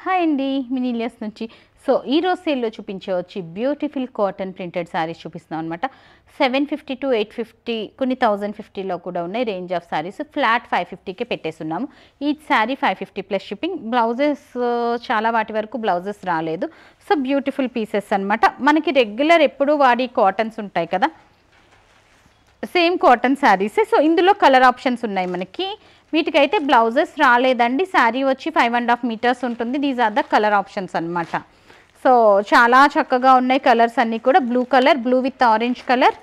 Hi అండి మినీలియస్ నుంచి. So ఈరోజు సేల్లో చూపించే వచ్చి బ్యూటిఫుల్ కాటన్ ప్రింటెడ్ శారీస్ చూపిస్తున్నాం అనమాట. 750 to 850 కొన్ని 1050లో కూడా ఉన్నాయి రేంజ్ ఆఫ్ శారీస్. ఫ్లాట్ 550కే పెట్టేస్తున్నాము. ఈ శారీ 550 ప్లస్ షిప్పింగ్. బ్లౌజెస్ చాలా వాటి వరకు బ్లౌజెస్ రాలేదు. సో బ్యూటిఫుల్ పీసెస్ అనమాట. మనకి రెగ్యులర్ ఎప్పుడు వాడి కాటన్స్ ఉంటాయి కదా, సేమ్ కాటన్ శారీసే. సో ఇందులో కలర్ ఆప్షన్స్ ఉన్నాయి మనకి. వీటికైతే బ్లౌజెస్ రాలేదండి. శారీ వచ్చి 5.5 meters ఉంటుంది. These are the colour options అనమాట. సో చాలా చక్కగా ఉన్నాయి కలర్స్ అన్నీ కూడా. Blue colour, blue with orange colour,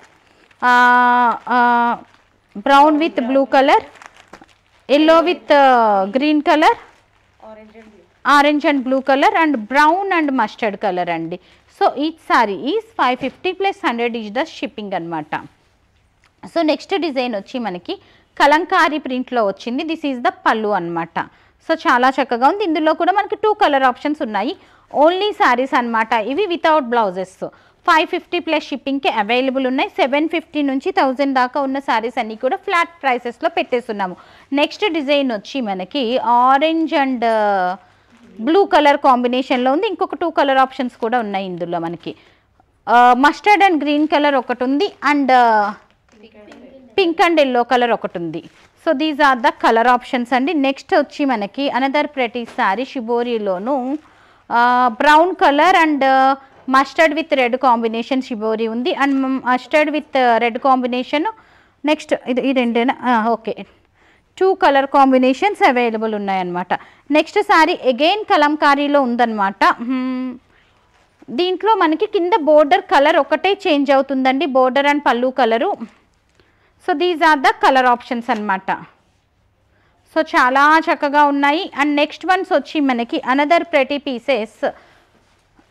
brown with blue colour, yellow with green colour, orange and blue colour, and brown and mustard colour అండి. So each sari is 550 + 100 is the shipping అనమాట. So next design వచ్చి మనకి కలంకారీ ప్రింట్లో వచ్చింది. This is the పళ్ళు అనమాట. So చాలా చక్కగా ఉంది. ఇందులో కూడా మనకి 2 కలర్ ఆప్షన్స్ ఉన్నాయి. ఓన్లీ శారీస్ అనమాట ఇవి, వితౌట్ బ్లౌజెస్. 550 ప్లస్ షిప్పింగ్కి అవైలబుల్ ఉన్నాయి. 750 నుంచి 1000 దాకా ఉన్న శారీస్ అన్నీ కూడా ఫ్లాట్ ప్రైసెస్లో పెట్టేస్తున్నాము. నెక్స్ట్ డిజైన్ వచ్చి మనకి ఆరెంజ్ అండ్ బ్లూ కలర్ కాంబినేషన్లో ఉంది. ఇంకొక 2 కలర్ ఆప్షన్స్ కూడా ఉన్నాయి ఇందులో మనకి. మస్టర్డ్ అండ్ గ్రీన్ కలర్ ఒకటి ఉంది, and pink and yellow colour ఒకటి ఉంది. So these are the colour options అండి. నెక్స్ట్ వచ్చి మనకి అనదర్ ప్రెటీ శారీ షిబోరీలోను brown colour and mustard with red combination shibori ఉంది, and mustard with red combination. Next ఇది రెండేనా? ఓకే, 2 కలర్ కాంబినేషన్స్ అవైలబుల్ ఉన్నాయన్నమాట. నెక్స్ట్ శారీ అగైన్ కలంకారీలో ఉందన్నమాట. దీంట్లో మనకి కింద బోర్డర్ కలర్ ఒకటే చేంజ్ అవుతుందండి, బోర్డర్ అండ్ పళ్ళు colour. So these are the colour options అనమాట. సో చాలా చక్కగా ఉన్నాయి. అండ్ నెక్స్ట్ వన్స్ వచ్చి మనకి another pretty pieces.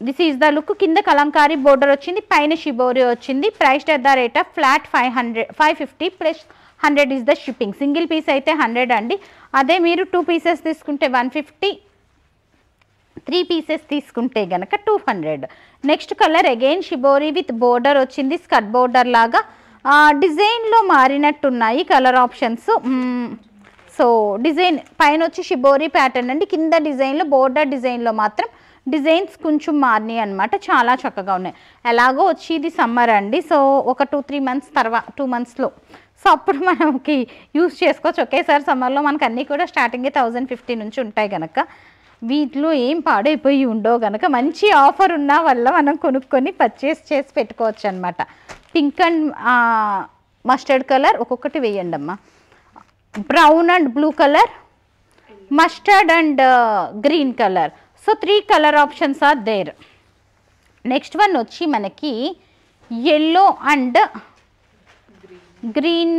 This is the look. కింద కలంకారీ బోర్డర్ వచ్చింది, పైన షిబోరి వచ్చింది. Priced at the rate of flat 550 + 100 is the shipping. Single piece అయితే 100 అండి. అదే మీరు 2 పీసెస్ తీసుకుంటే 150, 3 పీసెస్ తీసుకుంటే గనక 200. Next colour again shibori with border వచ్చింది, స్కర్ట్ బోర్డర్ లాగా. డిజైన్లో మారినట్టున్నాయి కలర్ ఆప్షన్స్. సో డిజైన్ పైన వచ్చి షిబోరి ప్యాటర్న్ అండి, కింద డిజైన్లో బోర్డర్ డిజైన్లో మాత్రం డిజైన్స్ కొంచెం మారినాయి అనమాట. చాలా చక్కగా ఉన్నాయి. ఎలాగో వచ్చి ఇది సమ్మర్ అండి. సో ఒక 2-3 months తర్వాత 2 monthsలో సో అప్పుడు మనకి యూస్ చేసుకోవచ్చు. ఒకేసారి సమ్మర్లో మనకు అన్నీ కూడా స్టార్టింగే 1050 నుంచి ఉంటాయి కనుక వీటిలో ఏం పాడైపోయి ఉండవు కనుక మంచి ఆఫర్ ఉన్న వల్ల మనం కొనుక్కొని పర్చేస్ చేసి పెట్టుకోవచ్చు అనమాట. పింక్ అండ్ మస్టర్డ్ కలర్ ఒక్కొక్కటి వేయండి అమ్మా. Brown and blue colour, mustard and green colour. So 3 colour options are there. Next one వచ్చి మనకి yellow and green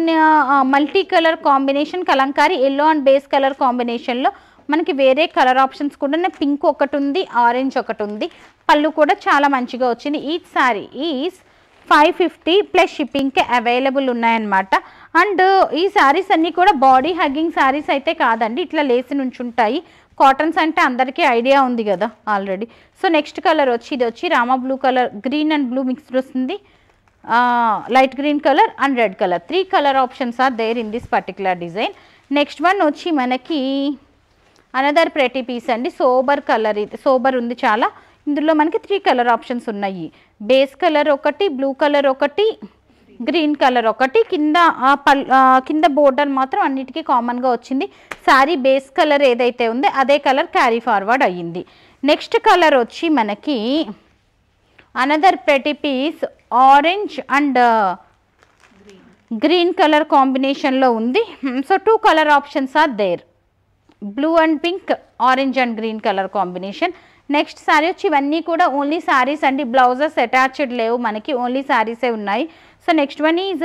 multi colour combination kalamkari. Yellow and base colour కాంబినేషన్లో మనకి వేరే కలర్ ఆప్షన్స్ కూడా pink ఒకటి ఉంది, ఆరెంజ్ ఒకటి ఉంది. పళ్ళు కూడా చాలా మంచిగా వచ్చింది. ఈచ్ శారీ ఈజ్ 550 + షిప్పింగ్కి అవైలబుల్ ఉన్నాయన్నమాట. అండ్ ఈ శారీస్ అన్నీ కూడా బాడీ హగ్గింగ్ శారీస్ అయితే కాదండి, ఇట్లా లేసి నుంచి ఉంటాయి. కాటన్స్ అంటే అందరికీ ఐడియా ఉంది కదా ఆల్రెడీ. సో నెక్స్ట్ కలర్ వచ్చి ఇది వచ్చి Rama blue colour, green and blue mixed వస్తుంది, light green colour and red colour. 3 colour options are there in this particular design. Next one వచ్చి మనకి అనదర్ ప్రెటీ పీస్ అండి. సోబర్ కలర్, ఇది sober ఉంది చాలా. ఇందులో మనకి 3 కలర్ ఆప్షన్స్ ఉన్నాయి. బేస్ కలర్ ఒకటి, బ్లూ కలర్ ఒకటి, గ్రీన్ కలర్ ఒకటి. కింద బోర్డర్ మాత్రం అన్నిటికీ కామన్గా వచ్చింది. శారీ బేస్ కలర్ ఏదైతే ఉందో అదే కలర్ క్యారీ ఫార్వర్డ్ అయ్యింది. నెక్స్ట్ కలర్ వచ్చి మనకి another pretty piece orange and green colour కాంబినేషన్లో ఉంది. So 2 colour options are there. Blue and pink, orange and green colour combination. Next sari వచ్చి ఇవన్నీ కూడా ఓన్లీ శారీస్ అండి, బ్లౌజెస్ అటాచ్డ్ లేవు మనకి, ఓన్లీ శారీసే ఉన్నాయి. సో నెక్స్ట్ వన్ ఈజ్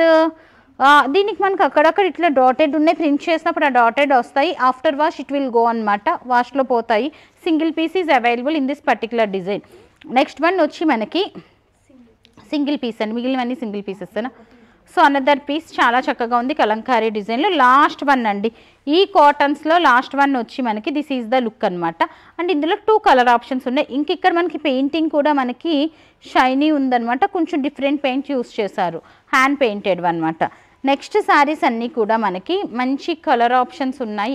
దీనికి మనకు అక్కడక్కడ ఇట్లా డాటెడ్ ఉన్నాయి. ప్రింట్ చేసినప్పుడు ఆ డాటెడ్ వస్తాయి. After wash it will go అనమాట, వాష్లో పోతాయి. Single piece is available in this particular design. Next one వచ్చి మనకి సింగిల్ పీస్ అండి, మిగిలినవన్నీ single pieces. So another piece చాలా చక్కగా ఉంది కలంకారీ డిజైన్లో. లాస్ట్ వన్ అండి, ఈ కాటన్స్లో లాస్ట్ వన్ వచ్చి మనకి దిస్ ఈజ్ ద లుక్ అనమాట. అండ్ ఇందులో 2 కలర్ ఆప్షన్స్ ఉన్నాయి. ఇంక ఇక్కడ మనకి పెయింటింగ్ కూడా మనకి షైనీ ఉందన్నమాట, కొంచెం డిఫరెంట్ పెయింట్ యూస్ చేశారు, హ్యాండ్ పెయింటెడ్ అనమాట. నెక్స్ట్ శారీస్ అన్నీ కూడా మనకి మంచి కలర్ ఆప్షన్స్ ఉన్నాయి.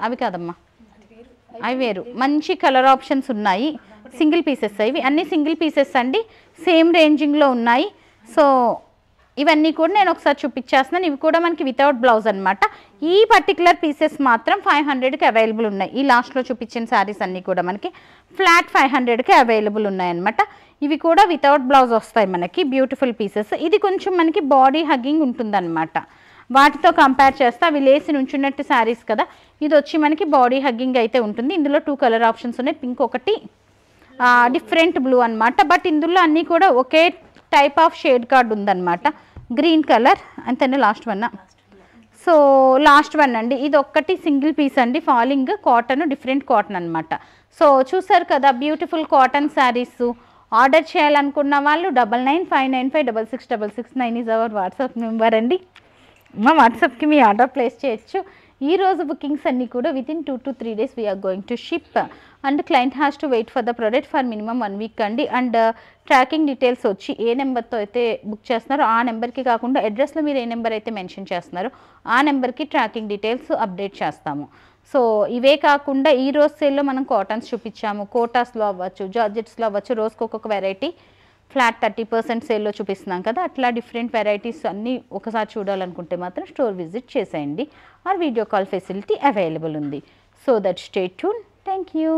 అవి కాదమ్మా, అవి వేరు, మంచి కలర్ ఆప్షన్స్ ఉన్నాయి. సింగిల్ పీసెస్ ఇవి అన్ని సింగిల్ పీసెస్ అండి, సేమ్ రేంజింగ్లో ఉన్నాయి. సో ఇవన్నీ కూడా నేను ఒకసారి చూపించేస్తున్నాను. ఇవి కూడా మనకి వితౌట్ బ్లౌజ్ అనమాట. ఈ పర్టికులర్ పీసెస్ మాత్రం 500కి అవైలబుల్ ఉన్నాయి. ఈ లాస్ట్లో చూపించిన శారీస్ అన్నీ కూడా మనకి ఫ్లాట్ 500కి అవైలబుల్ ఉన్నాయన్నమాట. ఇవి కూడా వితౌట్ బ్లౌజ్ వస్తాయి మనకి, బ్యూటిఫుల్ పీసెస్. ఇది కొంచెం మనకి బాడీ హగ్గింగ్ ఉంటుందన్నమాట. వాటితో కంపేర్ చేస్తే అవి లేసి నుంచున్నట్టు శారీస్ కదా, ఇది వచ్చి మనకి బాడీ హగ్గింగ్ అయితే ఉంటుంది. ఇందులో 2 కలర్ ఆప్షన్స్ ఉన్నాయి, పింక్ ఒకటి, డిఫరెంట్ బ్లూ అనమాట. బట్ ఇందులో అన్నీ కూడా ఒకే టైప్ ఆఫ్ షేడ్ కార్డ్ ఉందన్నమాట. గ్రీన్ కలర్ అంతేనా last one. So last one అండి, ఇది ఒక్కటి సింగిల్ పీస్ అండి, ఫాలింగ్ కాటన్, డిఫరెంట్ కాటన్ అనమాట. సో చూసారు కదా బ్యూటిఫుల్ కాటన్ శారీస్. ఆర్డర్ చేయాలనుకున్న వాళ్ళు 995995666669 ఈజ్ అవర్ వాట్సాప్ నెంబర్ అండి. మా వాట్సాప్కి మీ ఆర్డర్ ప్లేస్ చేయొచ్చు. ఈ రోజు బుకింగ్స్ అన్నీ కూడా within 2 to 3 days we are going to ship and client has to wait for the product for minimum 1 week అండి. అండ్ ట్రాకింగ్ డీటెయిల్స్ వచ్చి ఏ నెంబర్తో అయితే బుక్ చేస్తున్నారో ఆ నెంబర్కి కాకుండా అడ్రస్లో మీరు ఏ నెంబర్ అయితే మెన్షన్ చేస్తున్నారో ఆ నెంబర్కి ట్రాకింగ్ డీటెయిల్స్ అప్డేట్ చేస్తాము. సో ఇవే కాకుండా ఈ రోజు సేల్లో మనం కాటన్స్ చూపించాము, కోటాస్లో అవ్వచ్చు, జార్జెట్స్లో అవ్వచ్చు, రోజుకి ఒక్కొక్క వెరైటీ ఫ్లాట్ 30% సేల్లో చూపిస్తున్నాం కదా. అట్లా డిఫరెంట్ వెరైటీస్ అన్నీ ఒకసారి చూడాలనుకుంటే మాత్రం స్టోర్ విజిట్ చేసేయండి. Or video call facility available ఉంది. So that stay tune. Thank you.